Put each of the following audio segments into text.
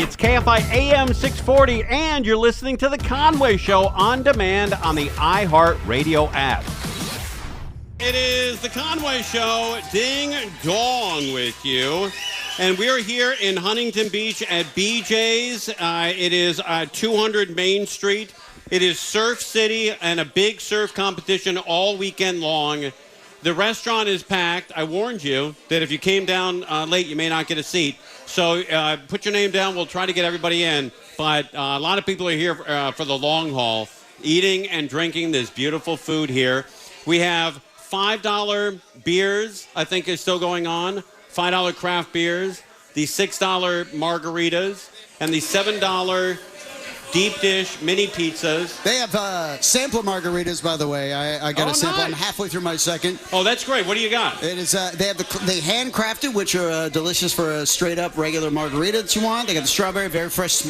It's KFI AM 640, and you're listening to The Conway Show on demand on the iHeartRadio app. It is The Conway Show, ding dong with you. And we are here in Huntington Beach at BJ's. It is 200 Main Street. It is Surf City and a big surf competition all weekend long. The restaurant is packed. I warned you that if you came down late, you may not get a seat. So put your name down. We'll try to get everybody in. But a lot of people are here for the long haul, eating and drinking this beautiful food here. We have $5 beers, I think, is still going on. $5 craft beers, the $6 margaritas, and the $7 deep dish mini pizzas. They have sampler margaritas, by the way. I got a sample. Nice. I'm halfway through my second. Oh, that's great. What do you got? It is. They have the handcrafted, which are delicious for a straight up regular margarita that you want. They got the strawberry, very fresh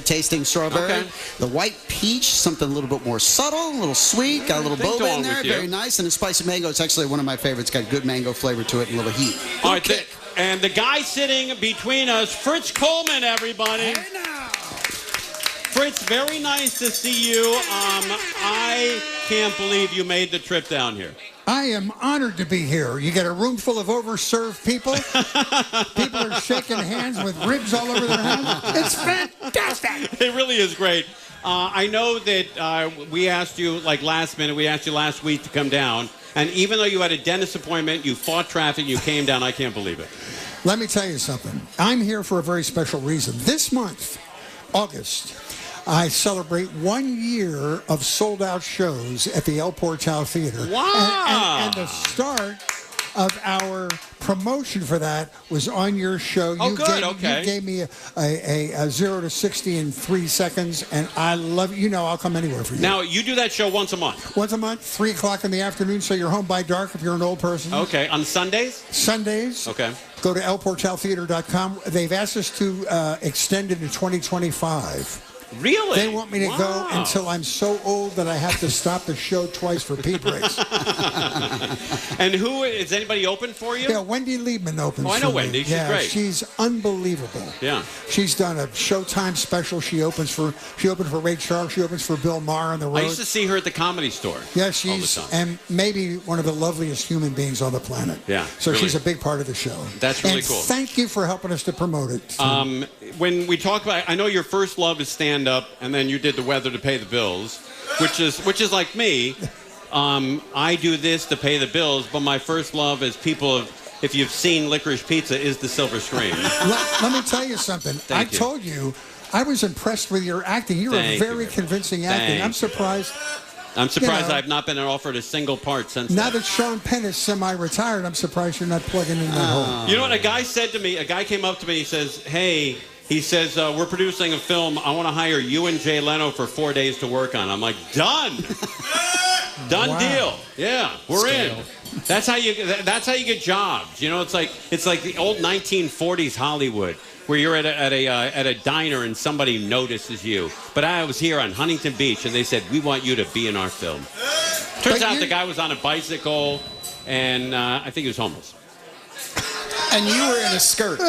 tasting strawberry. Okay. The white peach, something a little bit more subtle, a little sweet, got a little boba in there, very nice. And the spicy mango, it's actually one of my favorites. Got good mango flavor to it and a little heat. All right, and the guy sitting between us, Fritz Coleman, everybody. Hey now. Fritz, very nice to see you. I can't believe you made the trip down here. I am honored to be here. You get a room full of overserved people. People are shaking hands with ribs all over their hands. It's fantastic. It really is great. I know that we asked you, like last minute, we asked you last week to come down. And even though you had a dentist appointment, you fought traffic, you came down. I can't believe it. Let me tell you something. I'm here for a very special reason. This month, August, I celebrate 1 year of sold-out shows at the El Portal Theater. Wow! And the start of our promotion for that was on your show. Oh, good. Okay. You gave me a 0 to 60 in 3 seconds, and I love it. You know I'll come anywhere for you. Now, you do that show once a month? Once a month, 3 o'clock in the afternoon, so you're home by dark if you're an old person. Okay. On Sundays? Sundays. Okay. Go to elportaltheater.com. They've asked us to extend it to 2025. Really? They want me to go until I'm so old that I have to stop the show twice for pee breaks. And who is anybody open for you? Yeah, Wendy Liebman opens. Oh, I know for Wendy. Me. She's great. She's unbelievable. Yeah. She's done a Showtime special. She opened for Ray Charles. She opens for Bill Maher on the road. I used to see her at the Comedy Store. Yeah, she's and maybe one of the loveliest human beings on the planet. Yeah. So really. she's a big part of the show. That's really and cool. Thank you for helping us to promote it. When we talk about, I know your first love is stand-up, and then you did the weather to pay the bills, which is like me. I do this to pay the bills, but my first love is if you've seen Licorice Pizza, is the silver screen. Let me tell you something. I told you, I was impressed with your acting. You were very convincing acting. I'm surprised. I've not been offered a single part since Now then. that Sean Penn is semi-retired, I'm surprised you're not plugging in that hole. You know what a guy said to me? A guy came up to me, he says, hey, we're producing a film. I want to hire you and Jay Leno for 4 days to work on. I'm like, done. Done deal. Yeah, we're in. That's how you get jobs. You know, it's like the old 1940s Hollywood, where you're at a diner and somebody notices you. But I was here on Huntington Beach, and they said, we want you to be in our film. Turns out the guy was on a bicycle, and I think he was homeless. And you were in a skirt.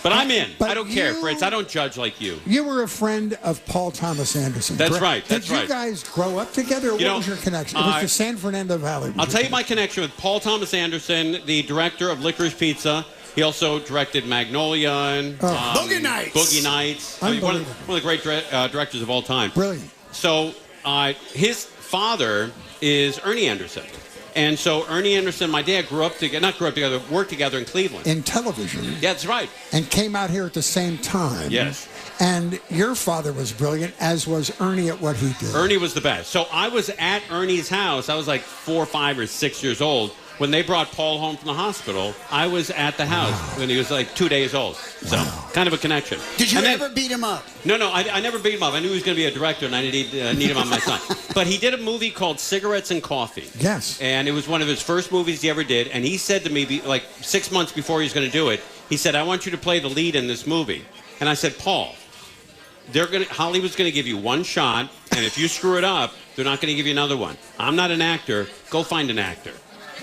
But I'm in. I don't care, Fritz. I don't judge like you. You were a friend of Paul Thomas Anderson. That's right. That's Did you guys grow up together, or what was your connection? It was the San Fernando Valley. I'll tell you my connection with Paul Thomas Anderson, the director of Licorice Pizza. He also directed Magnolia and Boogie Nights. Boogie Nights. I mean, one of the great directors of all time. Brilliant. So his father is Ernie Anderson. And so Ernie Anderson and my dad worked together in Cleveland. In television. Yeah, that's right. And came out here at the same time. Yes. And your father was brilliant, as was Ernie at what he did. Ernie was the best. So I was at Ernie's house. I was like 4, 5, or 6 years old. When they brought Paul home from the hospital, I was at the house when he was like 2 days old. So kind of a connection. Did you ever beat him up? No, I never beat him up. I knew he was going to be a director, and I need him on my side. But he did a movie called Cigarettes and Coffee. Yes. And it was one of his first movies he ever did. And he said to me, like 6 months before he was going to do it, he said, I want you to play the lead in this movie. And I said, Paul, Hollywood's going to give you one shot, and if you screw it up, they're not going to give you another one. I'm not an actor. Go find an actor.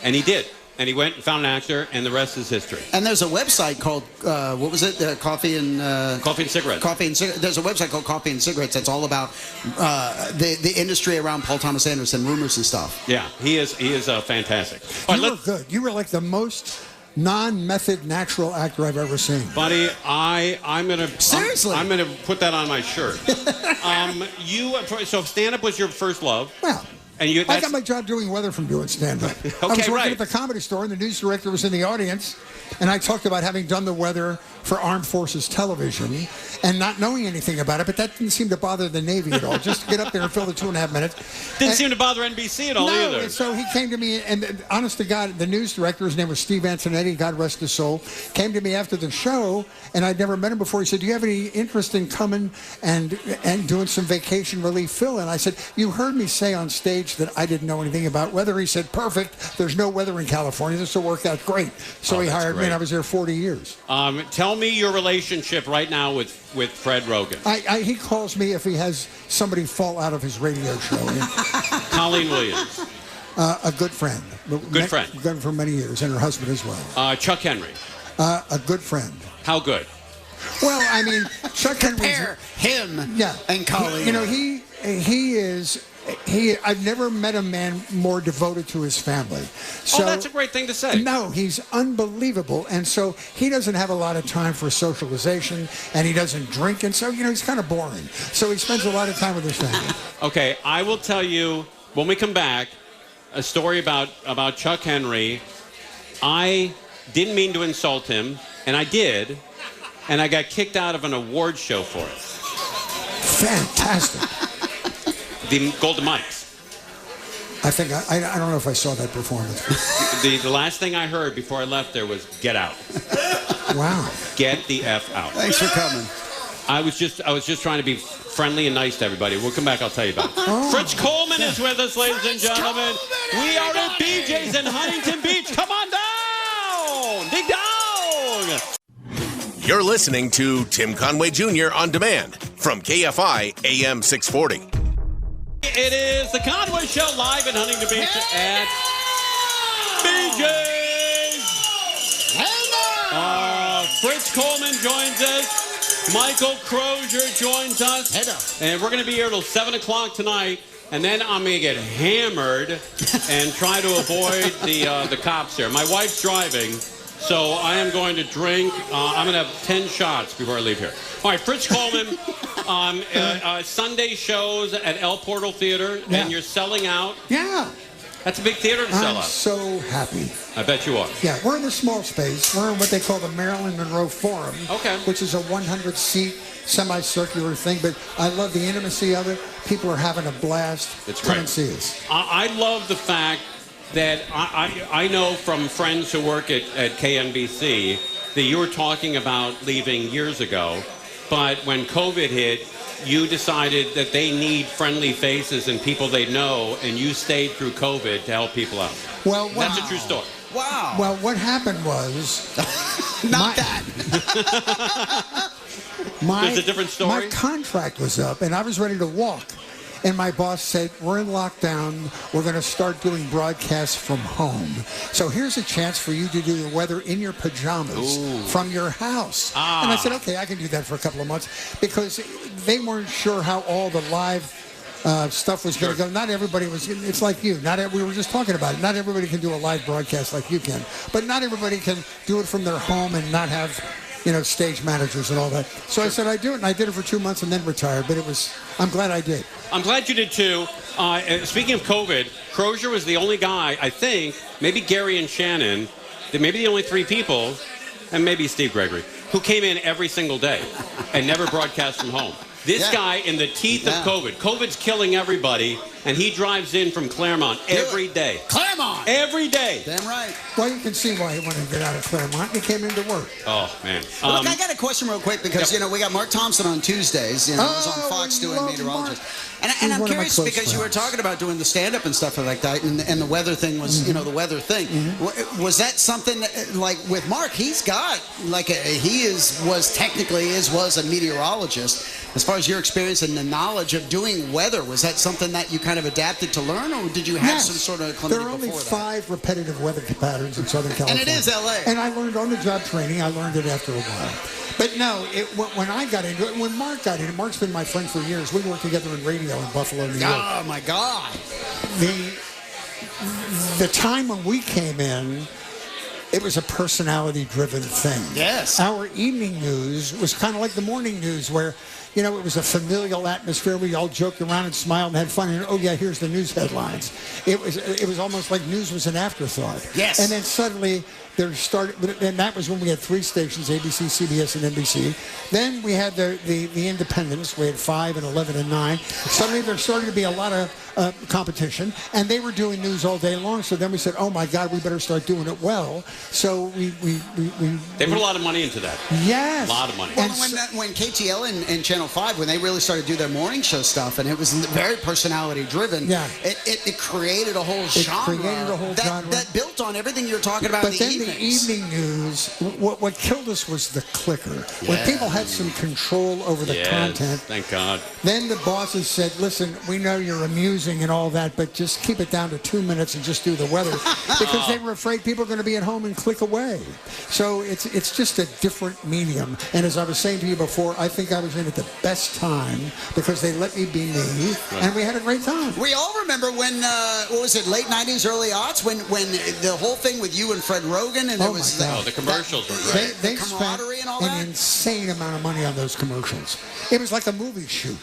And he did. and he went and found an actor, and the rest is history. And there's a website called, what was it? Coffee and Cigarettes. Coffee and Cigarettes. There's a website called Coffee and Cigarettes that's all about the industry around Paul Thomas Anderson, rumors and stuff. Yeah, he is fantastic. You were good. You were like the most non-method natural actor I've ever seen. Buddy, I'm gonna seriously. I'm gonna put that on my shirt. So stand-up was your first love. Well. And I got my job doing weather from doing stand-up. Okay, I was working at the Comedy Store, and the news director was in the audience, and I talked about having done the weather for Armed Forces Television and not knowing anything about it, but that didn't seem to bother the Navy at all, just to get up there and fill the 2.5 minutes. Didn't seem to bother NBC at all either. So he came to me, and honest to God, the news director, his name was Steve Antonetti, God rest his soul, came to me after the show, and I'd never met him before. He said, do you have any interest in coming and doing some vacation relief fill-in? I said, you heard me say on stage that I didn't know anything about weather. He said, perfect. There's no weather in California. This will work out great. So he hired me, and I was there 40 years. Tell me your relationship right now with Fred Rogan. He calls me if he has somebody fall out of his radio show. Colleen Williams. A good friend. Good friend. Good for many years, and her husband as well. Chuck Henry. A good friend. How good? Well, I mean, Chuck Henry. Compare him yeah, and Colleen. I've never met a man more devoted to his family. So, that's a great thing to say. No, he's unbelievable. And so he doesn't have a lot of time for socialization, and he doesn't drink. And so, he's kind of boring. So he spends a lot of time with his family. Okay, I will tell you, when we come back, a story about Chuck Henry. I didn't mean to insult him, and I did. And I got kicked out of an award show for it. Fantastic. The Golden Mikes. I think I don't know if I saw that performance. The last thing I heard before I left there was "Get out." Wow. Get the F out. Thanks for coming. I was just trying to be friendly and nice to everybody. We'll come back. I'll tell you about it. Oh. Fritz Coleman is with us, ladies and gentlemen. We are at BJ's in Huntington Beach. Come on down. Dig down. You're listening to Tim Conway Jr. on demand from KFI AM 640. It is the Conway Show live in Huntington Beach at BJ's. Fritz Coleman joins us. Michael Crozier joins us. And we're going to be here till 7 o'clock tonight. And then I'm going to get hammered and try to avoid the cops here. My wife's driving, so I am going to drink. I'm going to have 10 shots before I leave here. All right, Fritz Coleman, Sunday shows at El Portal Theater, and you're selling out. Yeah. That's a big theater to sell out. I'm so happy. I bet you are. Yeah, we're in the small space. We're in what they call the Marilyn Monroe Forum, which is a 100-seat semicircular thing, but I love the intimacy of it. People are having a blast. It's Come great. and see us. I love the fact that I know from friends who work at KNBC that you were talking about leaving years ago, but when COVID hit, you decided that they need friendly faces and people they know, and you stayed through COVID to help people out. Well, That's a true story. Wow. Well, what happened was... Not that. There's a different story? My contract was up, and I was ready to walk. And my boss said, we're in lockdown. We're going to start doing broadcasts from home. So here's a chance for you to do the weather in your pajamas from your house. And I said, okay, I can do that for a couple of months. Because they weren't sure how all the live stuff was going to go. Not everybody was. It's like you. We were just talking about it. Not everybody can do a live broadcast like you can. But not everybody can do it from their home and not have... stage managers and all that. So I said I'd do it, and I did it for 2 months and then retired. But I'm glad I did. I'm glad you did too. Speaking of COVID, Crozier was the only guy, I think, maybe Gary and Shannon, maybe the only 3 people, and maybe Steve Gregory, who came in every single day and never broadcast from home. This guy in the teeth of COVID. COVID's killing everybody, and he drives in from Claremont every day. Claremont! Every day. Damn right. Well, you can see why he wanted to get out of Claremont. He came into work. Oh, man. Look, I got a question real quick because, we got Mark Thompson on Tuesdays. He was on Fox doing meteorologist. And I'm curious because you were talking about doing the stand-up and stuff like that, and the weather thing was, the weather thing. Was that something like with Mark? He's got, was a meteorologist. as far as your experience and the knowledge of doing weather, was that something that you kind of adapted to learn, or did you have some sort of acclimate before that? There are only 5 repetitive weather patterns in Southern California. And it is L.A. And I learned on-the-job training. I learned it after a while. But no, when I got into it, when Mark got into it, Mark's been my friend for years. We worked together in radio in Buffalo, New York. Oh, my God. The time when we came in, it was a personality-driven thing. Yes. Our evening news was kind of like the morning news, where, you know, it was a familial atmosphere. We all joked around and smiled and had fun. And, oh, yeah, here's the news headlines. It was almost like news was an afterthought. Yes. And then suddenly there started, and that was when we had 3 stations, ABC, CBS, and NBC. Then we had the independents. We had 5 and 11 and 9. Suddenly there started to be a lot of competition, and they were doing news all day long. So then we said, oh, my God, we better start doing it well. So we put a lot of money into that. Yes. A lot of money. Well, when KTLA and Channel 5, when they really started to do their morning show stuff, and it was very personality-driven, it created a whole genre. It created a whole genre. That built on everything you were talking about in the evenings. The evening news, what killed us was the clicker. When people had some control over the content. Thank God. Then the bosses said, listen, we know you're amusing and all that, but just keep it down to 2 minutes and just do the weather. Because they were afraid people were going to be at home and click away. So it's just a different medium. And as I was saying to you before, I think I was in at the best time because they let me be me, and we had a great time. We all remember when, what was it, late 90s, early aughts, when the whole thing with you and Fred Rogan, and it was the commercials were great. They the spent camaraderie and all that. an insane amount of money on those commercials. It was like a movie shoot.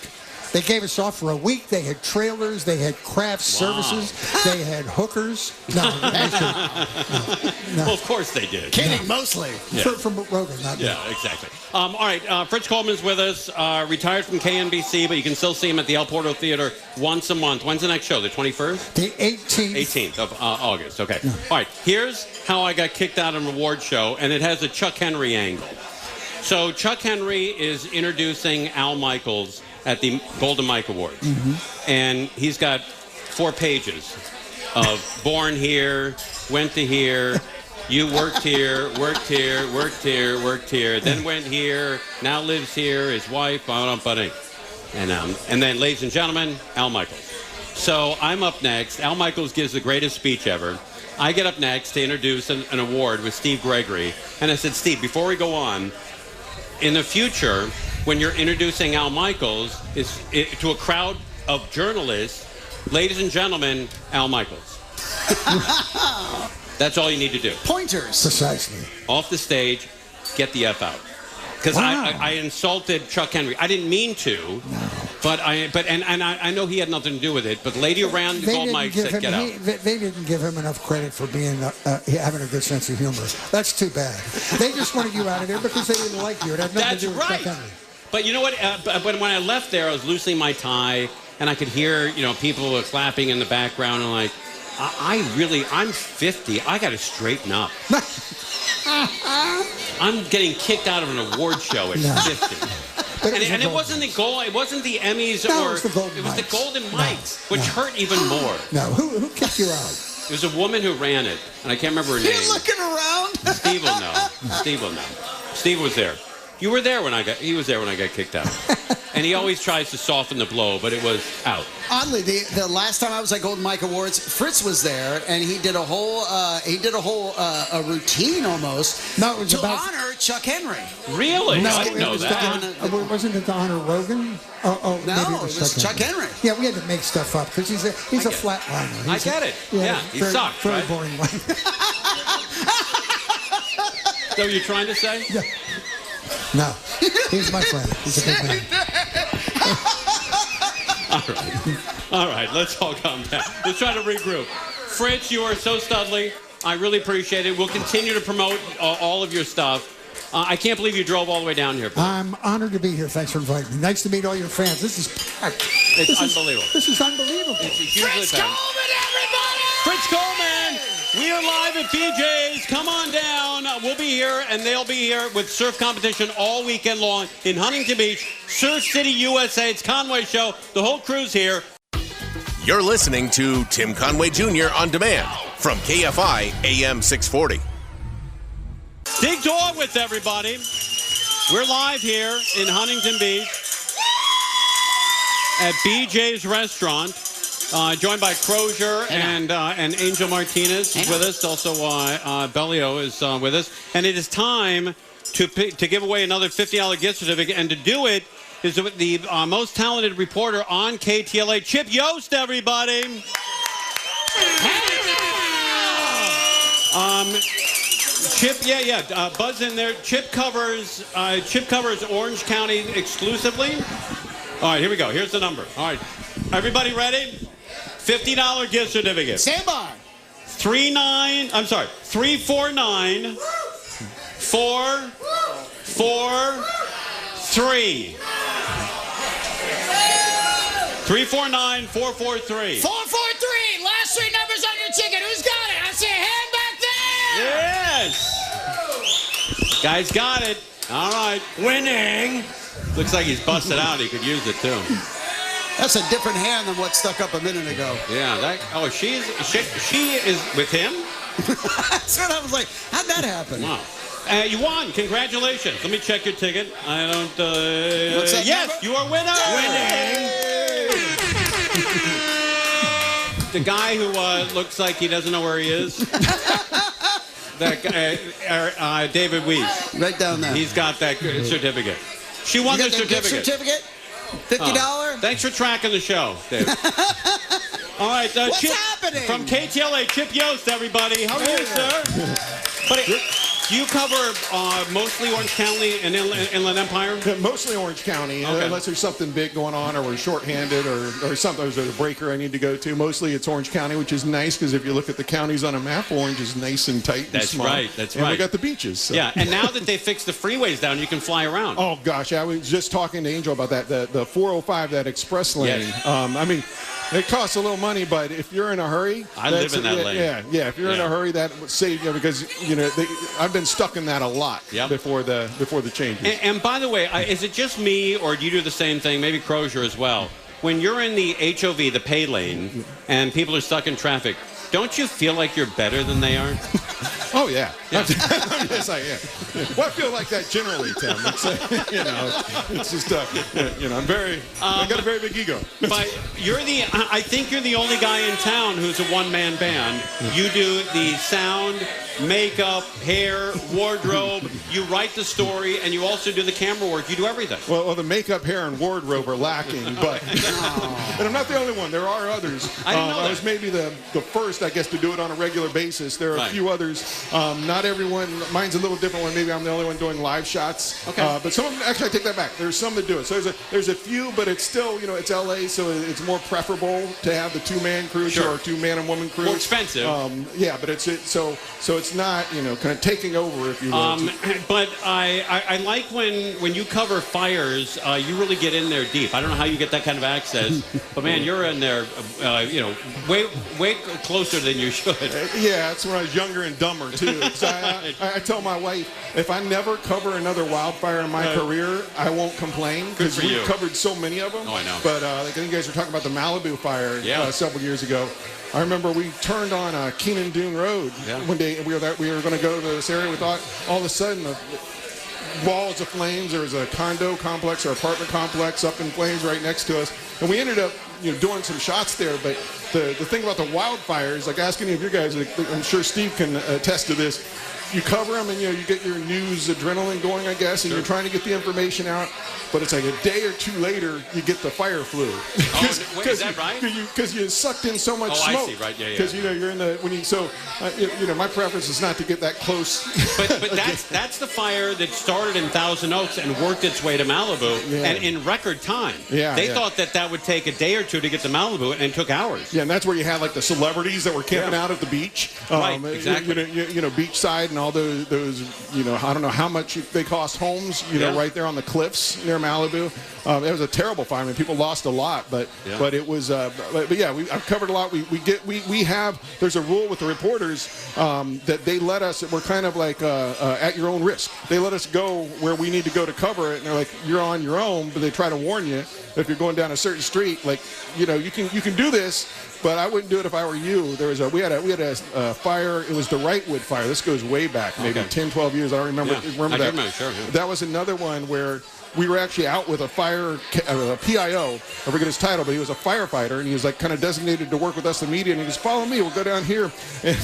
They gave us off for a week. They had trailers. They had craft services. They had hookers. No. Well, of course they did. Kidding, mostly. Yeah. From Rogan, not me. Yeah, exactly. All right, Fritz Coleman's with us, retired from KNBC, but you can still see him at the El Porto Theater once a month. When's the next show, the 21st? The 18th. 18th of August, okay. Yeah. All right, here's how I got kicked out of an award show, and it has a Chuck Henry angle. So Chuck Henry is introducing Al Michaels at the Golden Mike Awards. Mm-hmm. And he's got 4 pages of born here, went to here, you worked here, worked here, worked here, worked here, then went here, now lives here, his wife, and then, ladies and gentlemen, Al Michaels. So I'm up next. Al Michaels gives the greatest speech ever. I get up next to introduce an award with Steve Gregory. And I said, Steve, before we go on, in the future, when you're introducing Al Michaels to a crowd of journalists, ladies and gentlemen, Al Michaels. That's all you need to do. Pointers. Precisely. Off the stage, get the F out. Because I insulted Chuck Henry. I didn't mean to, but I know he had nothing to do with it. But the lady around the Gold Mike said, "Get out." They didn't give him enough credit for being having a good sense of humor. That's too bad. They just wanted you out of there because they didn't like you. It had nothing to do with Chuck Henry. But you know what? When I left there, I was loosening my tie, and I could hear people were clapping in the background, and like, I'm 50. I got to straighten up. I'm getting kicked out of an award show at 50. And it wasn't the gold. It wasn't the Emmys it was the Golden Mikes, which hurt even more. No, who kicked you out? It was a woman who ran it, and I can't remember her name. You're looking around. Steve will know. Steve will know. Steve was there. You were there when he was there when I got kicked out. And he always tries to soften the blow, but it was out. Oddly, the last time I was at Golden Mike Awards, Fritz was there, and he did a whole a routine almost to honor Chuck Henry. Really? No, I didn't know that. Wasn't it to honor Rogan? No, it was Chuck Henry. Yeah, we had to make stuff up because he's a flatliner. I get it. Yeah, he sucked, very right? boring life. So you're trying to say? Yeah. No, he's my friend. He's a good man. All right, let's all calm down. Let's try to regroup. Fritz, you are so studly. I really appreciate it. We'll continue to promote all of your stuff. I can't believe you drove all the way down here. I'm honored to be here. Thanks for inviting me. Nice to meet all your fans. This is packed. It's unbelievable. This is unbelievable. It's hugely Fritz Coleman, everybody! Fritz Coleman! We are live at BJ's. Come on down. We'll be here, and they'll be here with surf competition all weekend long in Huntington Beach, Surf City, USA. It's Conway Show. The whole crew's here. You're listening to Tim Conway Jr. on demand from KFI AM 640. Dig Dog with everybody. We're live here in Huntington Beach. at BJ's Restaurant. Joined by Crozier and Angel Martinez is with us. Also, Bellio is with us. And it is time to give away another $50 gift certificate. And to do it is the most talented reporter on KTLA, Chip Yost, everybody. Chip, buzz in there. Chip covers Orange County exclusively. All right, here we go. Here's the number. All right, everybody ready? $50 gift certificate. Stand by. 349 443. 349 443. 443. Last three numbers on your ticket. Who's got it? I see a hand back there. Yes. Guy's got it. All right. Winning. Looks like he's busted out. He could use it too. That's a different hand than what stuck up a minute ago. Yeah. She is with him? That's what I was like. How'd that happen? Wow. You won. Congratulations. Let me check your ticket. I don't... What's that yes, number? you are winner. Winning. The guy who looks like he doesn't know where he is. That guy, David Weiss. Right down there. He's got that certificate. She won the certificate. Gift certificate? $50? Thanks for tracking the show, Dave. All right. What's Chip, happening? From KTLA, Chip Yost, everybody. How are you, sir? But you cover mostly Orange County and Inland Empire? Yeah, mostly Orange County, unless there's something big going on or we're shorthanded or something. There's a breaker I need to go to. Mostly it's Orange County, which is nice because if you look at the counties on a map, Orange is nice and tight and small. That's and right. we got the beaches. So. Yeah, and now that they fixed the freeways down, you can fly around. Oh, gosh. I was just talking to Angel about that. The 405, that express lane. Yes. I mean, it costs a little money, but if you're in a hurry... I live in that lane. Yeah. If you're in a hurry, that saves you because, I've been stuck in that a lot before the changes. And by the way, is it just me, or do you do the same thing? Maybe Crozier as well. When you're in the HOV, the pay lane, and people are stuck in traffic, don't you feel like you're better than they are? Oh, yeah. Yes, I am. Well, I feel like that generally, Tim. It's, it's just, I got a very big ego. But I think you're the only guy in town who's a one-man band. You do the sound, makeup, hair, wardrobe. You write the story, and you also do the camera work. You do everything. Well, the makeup, hair, and wardrobe are lacking, but and I'm not the only one. There are others. I didn't know that. I was maybe the first, I guess, to do it on a regular basis. There are a few others. Not everyone. Mine's a little different one. Maybe I'm the only one doing live shots. Okay. But some of them, actually, I take that back. There's some that do it. So there's a few, but it's still, it's LA, so it's more preferable to have the two-man crew or two-man and woman crew. More expensive. But it's not, kind of taking over, if you will. But I like when you cover fires, you really get in there deep. I don't know how you get that kind of access, but man, you're in there, way closer than you should. Yeah, that's when I was younger and dumber too. So I tell my wife, if I never cover another wildfire in my career, I won't complain because we've covered so many of them. Oh, I know. But I think you guys were talking about the Malibu fire several years ago. I remember we turned on Keenan Dune Road one day. We were going to go to this area. We thought all of a sudden the walls of flames. There was a condo complex or apartment complex up in flames right next to us, and we ended up doing some shots there. But the thing about the wildfires, like ask any of your guys, I'm sure Steve can attest to this. You cover them and you get your news adrenaline going, I guess, and you're trying to get the information out. But it's like a day or two later, you get the fire flu. Wait, is that right? Because you sucked in so much smoke. I see, right? Yeah. Because you're in the my preference is not to get that close. But that's the fire that started in Thousand Oaks and worked its way to Malibu, and in record time. They thought that would take a day or two to get to Malibu, and it took hours. Yeah, and that's where you had like the celebrities that were camping out at the beach. Right, exactly. Beachside and all those I don't know how much they cost homes. Right there on the cliffs near Malibu. It was a terrible fire. I mean, people lost a lot, but it was. I've covered a lot. We have. There's a rule with the reporters that they let us. We're kind of like at your own risk. They let us go where we need to go to cover it, and they're like, you're on your own. But they try to warn you if you're going down a certain street, like you can do this. But I wouldn't do it if I were you. We had a fire. It was the Wrightwood fire. This goes way back, maybe 10, 12 years. I don't remember that. Sure, yeah. That was another one where we were actually out with a PIO. I forget his title, but he was a firefighter, and he was like kind of designated to work with us, the media. And he goes, "Follow me. We'll go down here." And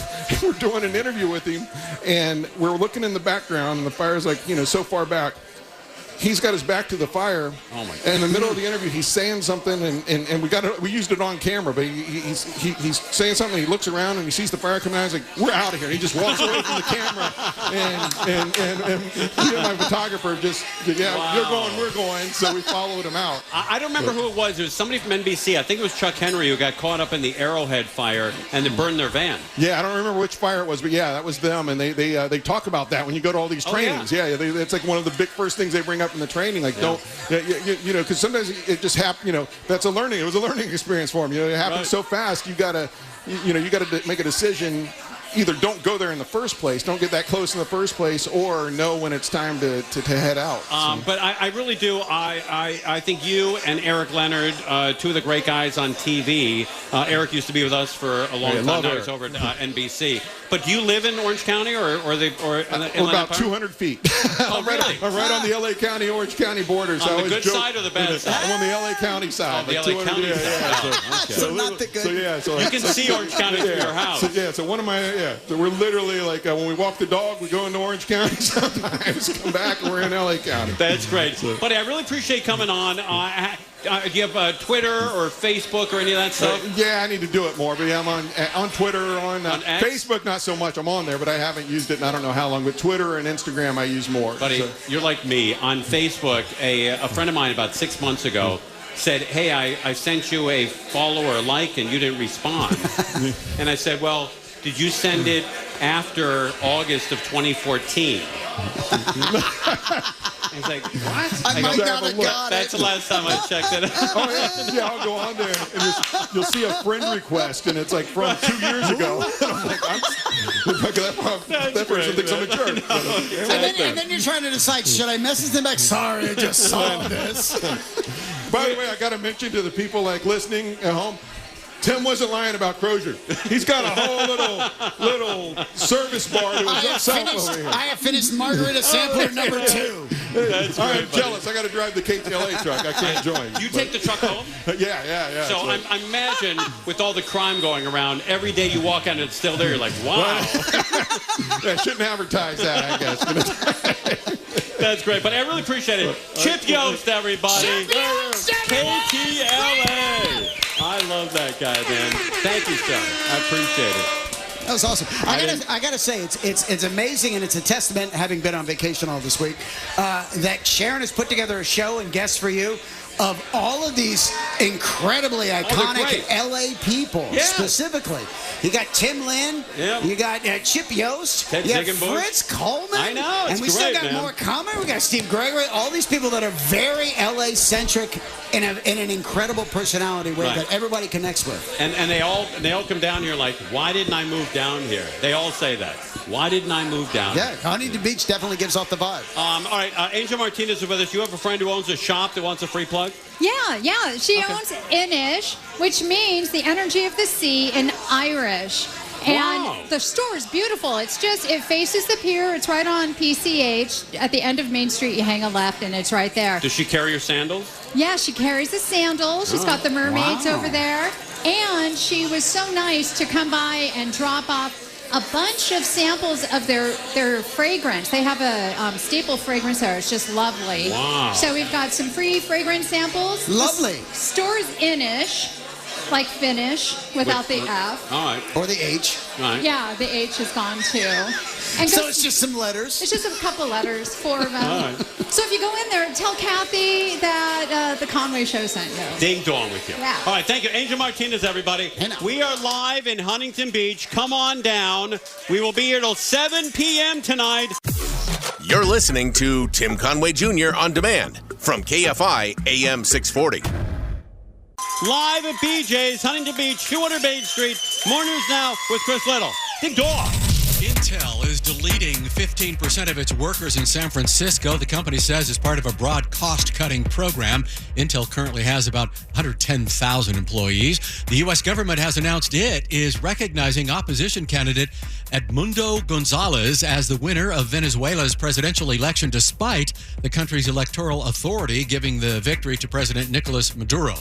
we're doing an interview with him, and we're looking in the background, and the fire's like, so far back. He's got his back to the fire. Oh my God. And in the middle of the interview, he's saying something, and we used it on camera, but he's saying something. He looks around and he sees the fire coming out. He's like, "We're out of here." And he just walks away from the camera, and me and my photographer just, Wow. "You're going, we're going." So we followed him out. I don't remember who it was. It was somebody from NBC. I think it was Chuck Henry who got caught up in the Arrowhead fire and they burned their van. Yeah, I don't remember which fire it was, but yeah, that was them. And they talk about that when you go to all these trainings. Yeah. It's like one of the big first things they bring up in the training. Like, don't, because sometimes it just happens. That's it was a learning experience for him. It happens so fast. You gotta make a decision. Either don't go there in the first place, don't get that close in the first place, or know when it's time to head out. But I really do. I think you and Eric Leonard, two of the great guys on TV. Eric used to be with us for a long time. Now he's over at NBC. But do you live in Orange County or about 200 feet? Oh, really? I'm right on the LA County, Orange County border. So on the good side or the bad side? I'm on the LA County side. On the LA County side. Okay. So not the good. You can see Orange County from your house. So one of my so we're literally like when we walk the dog, we go into Orange County sometimes, come back, and we're in LA County. That's great. Buddy, I really appreciate coming on. Do you have Twitter or Facebook or any of that stuff? Yeah, I need to do it more. But yeah, I'm on Twitter, on X? Facebook, not so much. I'm on there, but I haven't used it in I don't know how long. But Twitter and Instagram, I use more. Buddy, you're like me. On Facebook, a friend of mine about 6 months ago said, "Hey, I sent you a follow or a like, and you didn't respond." And I said, "Well, did you send it after August of 2014?" He's like, "What?" I might not have got That's it. the last time I checked it out. Oh, yeah, I'll go on there, and you'll see a friend request, and it's like from 2 years ago. And I'm like, that person thinks I'm a jerk. And then you're trying to decide, should I message them back? Sorry, I just saw this. By the way, I got to mention to the people listening at home, Tim wasn't lying about Crozier. He's got a whole little service bar to himself over here. I have finished margarita sampler number 2. I am jealous. I got to drive the KTLA truck. I can't join. You take the truck home? Yeah. So I imagine with all the crime going around, every day you walk out and it's still there, you're like, wow. I shouldn't advertise that, I guess. That's great, but I really appreciate it. Chip Yost, everybody. Chip Yost, KTLA. I love that guy, man. Thank you, sir. I appreciate it. That was awesome. I gotta say, it's amazing, and it's a testament, having been on vacation all this week, that Sharon has put together a show and guests for you of all of these incredibly iconic LA people, specifically. You got Tim Lynn, you got Chip Yost, you got Fritz Coleman. I know, and we still got more coming. We got Steve Gregory, all these people that are very LA-centric in an incredible personality way that everybody connects with. And they all come down here like, why didn't I move down here? They all say that. Why didn't I move down here? Huntington Beach definitely gives off the vibe. All right, Angel Martinez is with us. You have a friend who owns a shop that wants a free plug? Yeah. She owns Inish, which means the energy of the sea in Irish. And the store is beautiful. It faces the pier. It's right on PCH. At the end of Main Street, you hang a left, and it's right there. Does she carry your sandals? Yeah, she carries the sandals. She's got the mermaids over there. And she was so nice to come by and drop off a bunch of samples of their fragrance. They have a staple fragrance there. It's just lovely. Wow. So we've got some free fragrance samples. Lovely. The store's Inish, like finish, without the F. All right. Or the H. All right. Yeah, the H is gone too. And so it's just some letters? It's just a couple letters, 4 of them. All right. So if you go in there, tell Kathy that the Conway Show sent you. Ding dong with you. Yeah. All right, thank you. Angel Martinez, everybody. We are live in Huntington Beach. Come on down. We will be here till 7 p.m. tonight. You're listening to Tim Conway Jr. on demand from KFI AM 640. Live at BJ's, Huntington Beach, 200 Main Street. More news now with Chris Little. Ding dong. Intel is deleting 15% of its workers in San Francisco. The company says as part of a broad cost-cutting program. Intel currently has about 110,000 employees. The U.S. government has announced it is recognizing opposition candidate Edmundo Gonzalez as the winner of Venezuela's presidential election, despite the country's electoral authority giving the victory to President Nicolas Maduro.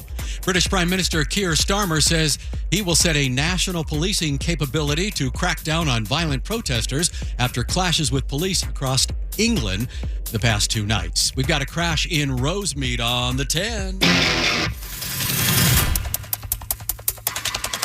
British Prime Minister Keir Starmer says he will set a national policing capability to crack down on violent protesters after clashes with police across England the past 2 nights. We've got a crash in Rosemead on the 10.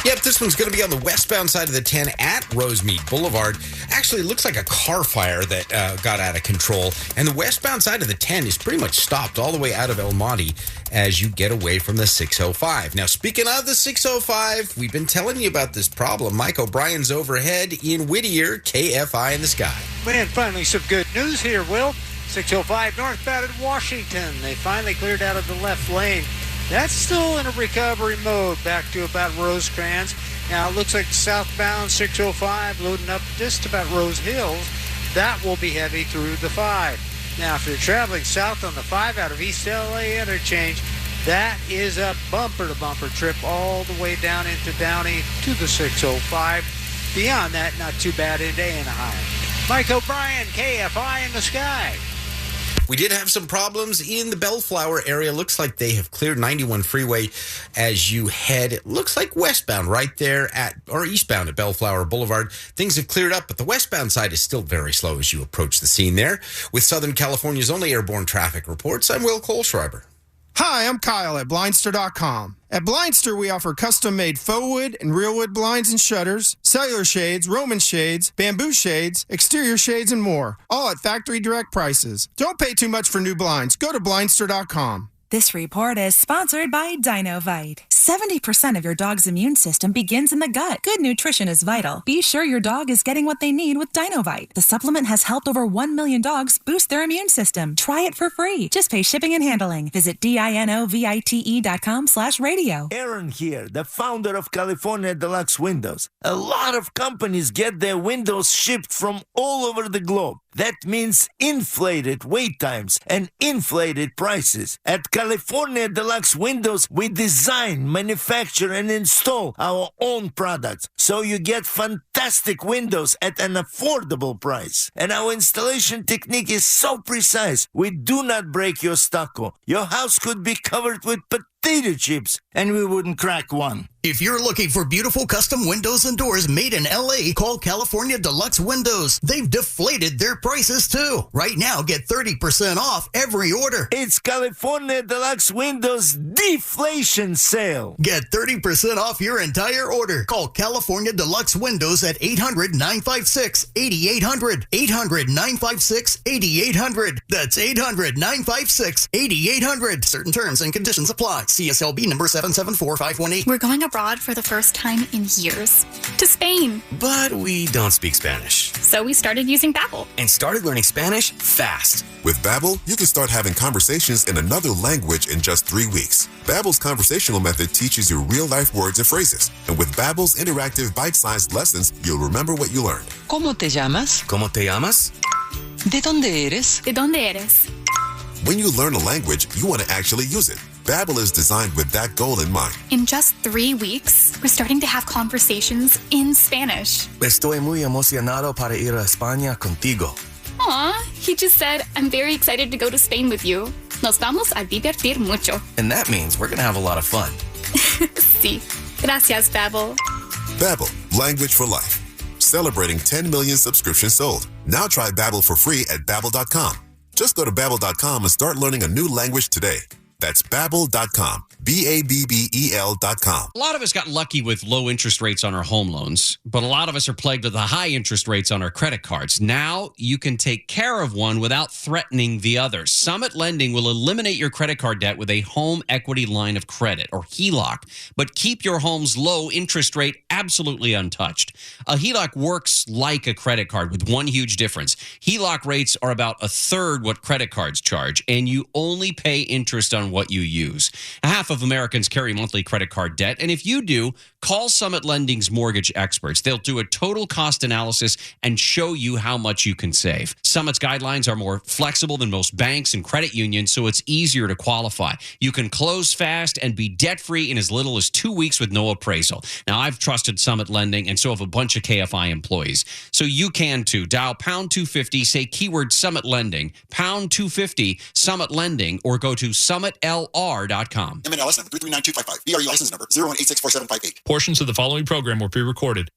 Yep, this one's going to be on the westbound side of the 10 at Rosemead Boulevard. Actually, it looks like a car fire that got out of control. And the westbound side of the 10 is pretty much stopped all the way out of El Monte as you get away from the 605. Now, speaking of the 605, we've been telling you about this problem. Mike O'Brien's overhead in Whittier, KFI in the sky. Man, finally some good news here, Will. 605 northbound at Washington. They finally cleared out of the left lane. That's still in a recovery mode back to about Rosecrans. Now, it looks like southbound 605 loading up just about Rose Hills. That will be heavy through the 5. Now, if you're traveling south on the 5 out of East LA interchange, that is a bumper-to-bumper trip all the way down into Downey to the 605. Beyond that, not too bad into Anaheim. Mike O'Brien, KFI in the sky. We did have some problems in the Bellflower area. Looks like they have cleared 91 freeway as you head, it looks like westbound right there or eastbound at Bellflower Boulevard. Things have cleared up, but the westbound side is still very slow as you approach the scene there. With Southern California's only airborne traffic reports, I'm Will Kohlschreiber. Hi, I'm Kyle at Blindster.com. At Blindster, we offer custom-made faux wood and real wood blinds and shutters, cellular shades, Roman shades, bamboo shades, exterior shades, and more, all at factory direct prices. Don't pay too much for new blinds. Go to Blindster.com. This report is sponsored by Dinovite. 70% of your dog's immune system begins in the gut. Good nutrition is vital. Be sure your dog is getting what they need with Dinovite. The supplement has helped over 1 million dogs boost their immune system. Try it for free. Just pay shipping and handling. Visit dinovite.com/radio. Aaron here, the founder of California Deluxe Windows. A lot of companies get their windows shipped from all over the globe. That means inflated wait times and inflated prices. At California Deluxe Windows, we design, manufacture, and install our own products, so you get fantastic windows at an affordable price. And our installation technique is so precise, we do not break your stucco. Your house could be covered with potato chips, and we wouldn't crack one. If you're looking for beautiful custom windows and doors made in LA, call California Deluxe Windows. They've deflated their prices too. Right now, get 30% off every order. It's California Deluxe Windows deflation sale. Get 30% off your entire order. Call California Deluxe Windows at 800-956-8800. 800-956-8800. That's 800-956-8800. Certain terms and conditions apply. CSLB number 774518. We're going abroad for the first time in years. To Spain. But we don't speak Spanish. So we started using Babbel. And started learning Spanish fast. With Babbel, you can start having conversations in another language in just 3 weeks. Babbel's conversational method teaches you real-life words and phrases. And with Babbel's interactive bite-sized lessons, you'll remember what you learned. ¿Cómo te llamas? ¿Cómo te llamas? ¿De dónde eres? ¿De dónde eres? When you learn a language, you want to actually use it. Babbel is designed with that goal in mind. In just 3 weeks, we're starting to have conversations in Spanish. Estoy muy emocionado para ir a España contigo. Aw, he just said, I'm very excited to go to Spain with you. Nos vamos a divertir mucho. And that means we're going to have a lot of fun. Sí. Gracias, Babbel. Babbel, language for life. Celebrating 10 million subscriptions sold. Now try Babbel for free at Babbel.com. Just go to Babbel.com and start learning a new language today. That's Babbel.com. Babbel.com. A lot of us got lucky with low interest rates on our home loans, but a lot of us are plagued with the high interest rates on our credit cards. Now you can take care of one without threatening the other. Summit Lending will eliminate your credit card debt with a home equity line of credit, or HELOC, but keep your home's low interest rate absolutely untouched. A HELOC works like a credit card with one huge difference. HELOC rates are about a third what credit cards charge, and you only pay interest on what you use. Half of Americans carry monthly credit card debt, and if you do, Call Summit Lending's mortgage experts. They'll do a total cost analysis and show you how much you can save. Summit's guidelines are more flexible than most banks and credit unions, so it's easier to qualify. You can close fast and be debt-free in as little as 2 weeks with no appraisal. Now, I've trusted Summit Lending, and so have a bunch of KFI employees. So you can too. Dial pound 250, say keyword Summit Lending, pound 250 Summit Lending, or go to summitlr.com. MNLS number 339255. BRE license number 018647858. Portions of the following program were pre-recorded.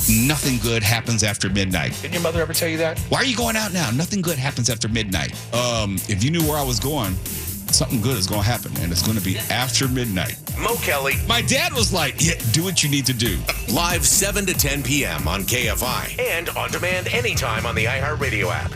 Nothing good happens after midnight. Didn't your mother ever tell you that? Why are you going out now? Nothing good happens after midnight. If you knew where I was going, something good is going to happen, and it's going to be after midnight. Mo Kelly. My dad was like, yeah, do what you need to do. Live 7 to 10 p.m. on KFI. And on demand anytime on the iHeartRadio app.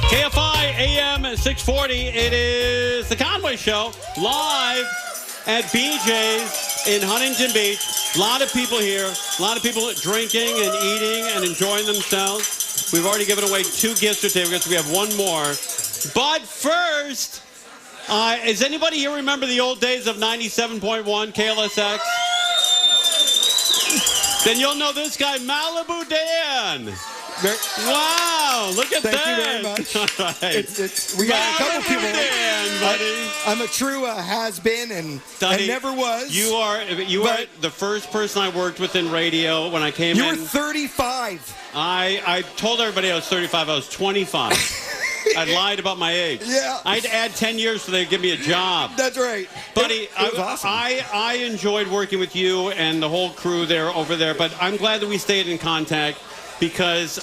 KFI AM 640. It is the Conway Show live at BJ's in Huntington Beach. A lot of people here. A lot of people drinking and eating and enjoying themselves. We've already given away 2 gift certificates. We have one more. But first, does anybody here remember the old days of 97.1 KLSX? Then you'll know this guy, Malibu Dan. Wow, look at that. Thank you very much. All right. We got a couple people. Dan, buddy. I'm a true has-been and never was. You are the first person I worked with in radio when I came in. You were 35. I told everybody I was 35. I was 25. I lied about my age. Yeah. I had to add 10 years so they'd give me a job. That's right. Buddy, it was awesome. I enjoyed working with you and the whole crew there over there, but I'm glad that we stayed in contact because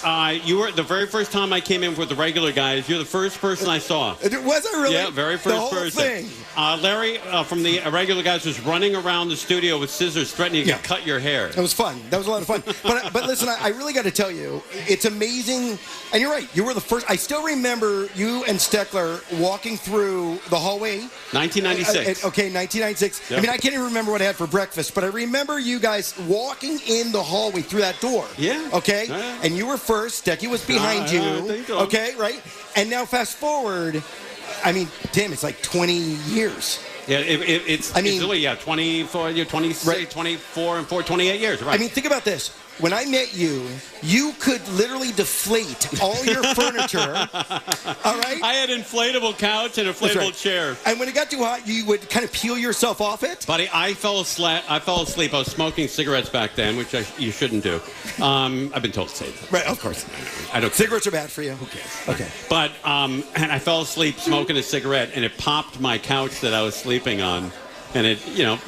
you were the very first time I came in with the regular guys. You're the first person I saw. Was I really? Yeah, very first the whole person. Thing. Larry from the regular guys was running around the studio with scissors threatening to cut your hair. It was fun. That was a lot of fun. But listen, I really got to tell you, it's amazing. And you're right. You were the first. I still remember you and Steckler walking through the hallway. 1996. Okay, 1996. Yep. I mean, I can't even remember what I had for breakfast, but I remember you guys walking in the hallway through that door. Yeah. Okay? And you were first. Stecky was behind you. I think so. Okay, right? And now fast forward, I mean, damn, it's like 20 years. Yeah, it's really 24, 26, right. 24 and 28 years. Right. I mean, think about this. When I met you, you could literally deflate all your furniture. All right? I had inflatable couch and inflatable chair. And when it got too hot, you would kind of peel yourself off it. Buddy, I fell asleep. I was smoking cigarettes back then, which you shouldn't do. I've been told to say that. Right, of course. I don't. Cigarettes are bad for you. Who cares? Okay. But and I fell asleep smoking a cigarette, and it popped my couch that I was sleeping on, and it, No,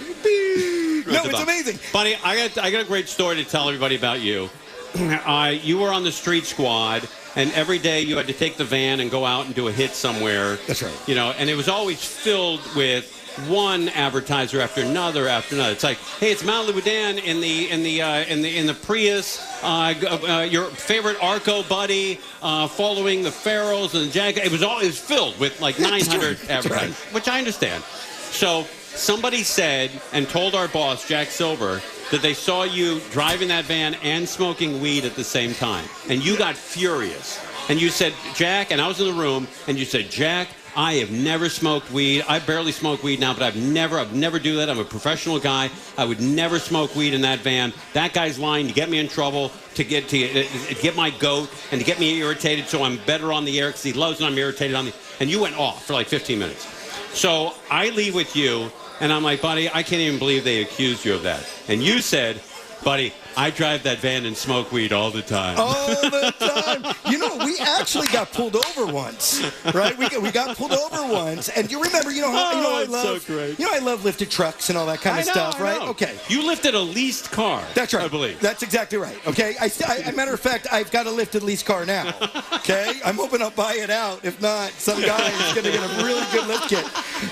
it's amazing. Buddy, I got a great story to tell everybody about you. You were on the street squad, and every day you had to take the van and go out and do a hit somewhere. That's right. And it was always filled with one advertiser after another after another. It's like, hey, it's Malibu Dan in the Prius. Your favorite Arco buddy following the Pharaohs and the Jag. It was filled with like 900 advertisers, which I understand. So somebody said and told our boss, Jack Silver, that they saw you driving that van and smoking weed at the same time. And you got furious. And you said, Jack, and I was in the room, and you said, Jack, I have never smoked weed. I barely smoke weed now, but I've never do that. I'm a professional guy. I would never smoke weed in that van. That guy's lying to get me in trouble, to get my goat, and to get me irritated so I'm better on the air because he loves and I'm irritated on the... And you went off for like 15 minutes. So I leave with you, and I'm like, buddy, I can't even believe they accused you of that. And you said, buddy, I drive that van and smoke weed all the time. All the time. We actually got pulled over once, right? We got pulled over once, and you remember, I love, so great. I love lifted trucks and all that kind of stuff, right? I know. Okay. You lifted a leased car. That's right. I believe. That's exactly right. Okay. Matter of fact, I've got a lifted leased car now. Okay. I'm hoping I'll buy it out. If not, some guy is going to get a really good lift kit.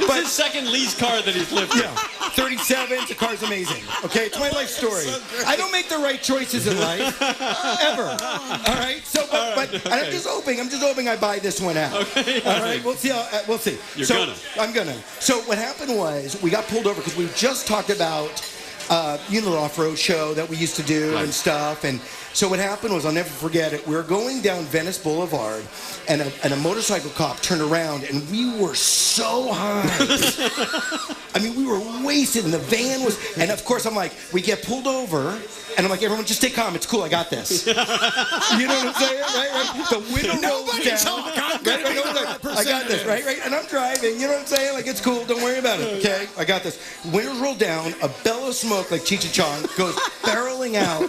But his second leased car that he's lifted. Yeah. 37. The car's amazing. Okay. It's my life story. I don't make the right choices in life ever. All right. So, but and I'm just hoping I buy this one out. Okay. All right. We'll see. We'll see. You're gonna. I'm gonna. So what happened was we got pulled over because we just talked about the off-road show that we used to do and stuff. And so what happened was, I'll never forget it. We were going down Venice Boulevard, and a motorcycle cop turned around, and we were so high. I mean, we were wasted, and the van was. And of course, I'm like, we get pulled over, and I'm like, everyone, just stay calm. It's cool. I got this. You know what I'm saying? Right? The window rolls down. Talk. I got this. Right. And I'm driving. You know what I'm saying? Like, it's cool. Don't worry about it. Okay. I got this. Windows roll down. A bellow of smoke like Cheech and Chong goes barreling out,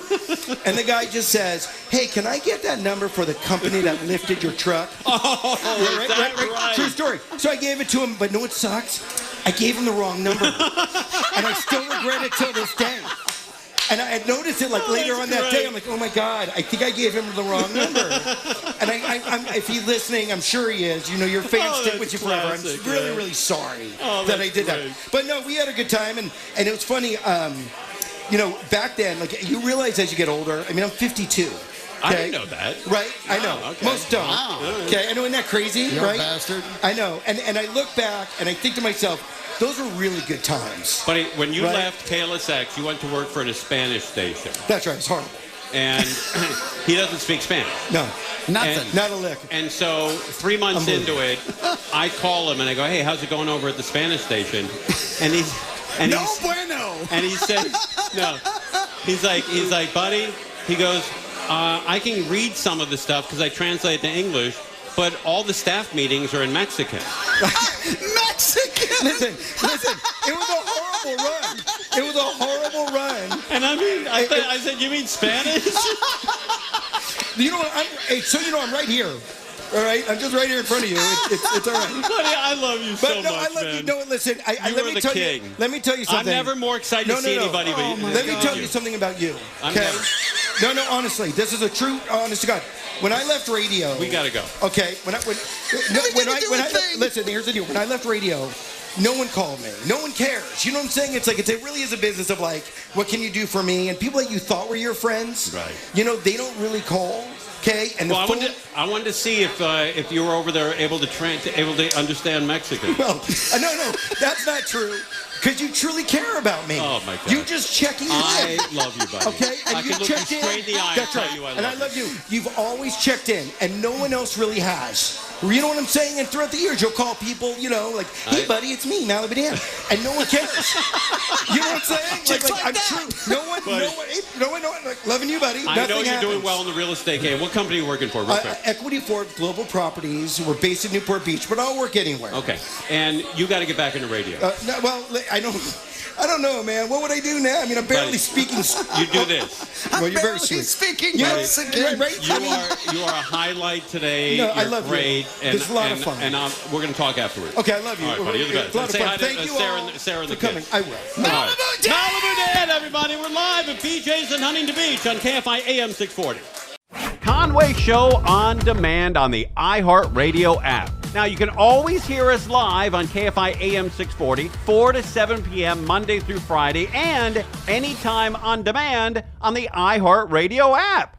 and the guy just says, "Hey, can I get that number for the company that lifted your truck?" Right. True story. So I gave it to him, but know what sucks? I gave him the wrong number, and I still regret it till this day. And I had noticed it like later on that day. I'm like, oh my God, I think I gave him the wrong number. And I'm if he's listening, I'm sure he is. You know, your fans stick with you forever. I'm really sorry that I did that. But no, we had a good time, and it was funny. Back then, like, you realize as you get older. I mean, I'm 52. Okay? I didn't know that. Right? I know. Okay. Most don't. Wow. Okay, I know, isn't that crazy? You're right? a bastard. I know. And I look back and I think to myself, those were really good times. But when you left KLSX, you went to work for a Spanish station. That's right. It's horrible. And he doesn't speak Spanish. No. Nothing. Not a lick. And so 3 months into it, I call him and I go, "Hey, how's it going over at the Spanish station?" And he's bueno. And he says, "No." He's like, "Buddy," he goes, "I can read some of the stuff because I translate to English, but all the staff meetings are in Mexican." Mexican. Listen. It was a horrible run. And I mean, I said, "You mean Spanish?" You know what? I'm right here. All right, I'm just right here in front of you. It's all right. Buddy, I love you so much, I love man. you. No, listen. Let me tell you something. I'm never more excited to see anybody. Let me tell you something about you. Okay. No, honestly, this is a true, honest to God. When I left radio, we gotta go. Okay. Listen, here's the deal. When I left radio, no one called me. No one cares. You know what I'm saying? It really is a business of like, what can you do for me? And people that you thought were your friends, right? You know, they don't really call. Okay. And I wanted to see if you were over there able to understand Mexican. Well, no, that's not true. Because you truly care about me. Oh, my God. You just checking in. I love you, buddy. Okay? And I you can look checked you straight in the eye That's and right. tell you I love and I love you. You've always checked in, and no one else really has. You know what I'm saying? And throughout the years, you'll call people, like, "Hey, buddy, it's me, Malibu Dan," and no one cares. You know what I'm saying? Like I'm true. No one, like, loving you, buddy. I know you're doing well in the real estate game. What company are you working for? Real quick? Equity Ford Global Properties. We're based in Newport Beach, but I'll work anywhere. Okay. And you got to get back into radio. I don't know, man. What would I do now? I mean, I'm barely speaking. You do this. Well, you're very sweet. Speaking Mexican. Right? You are a highlight today. No, you're I love great. you. This is a lot of fun. And we're going to talk afterwards. Okay, I love you. All right, buddy. You're the best. A lot of Say fun. hi Thank to you all Sarah and the for coming. kids. I will. Malibu Dan! Malibu Dan, everybody. We're live at BJ's in Huntington Beach on KFI AM 640. Conway Show on demand on the iHeartRadio app. Now, you can always hear us live on KFI AM 640, 4 to 7 p.m. Monday through Friday, and anytime on demand on the iHeartRadio app.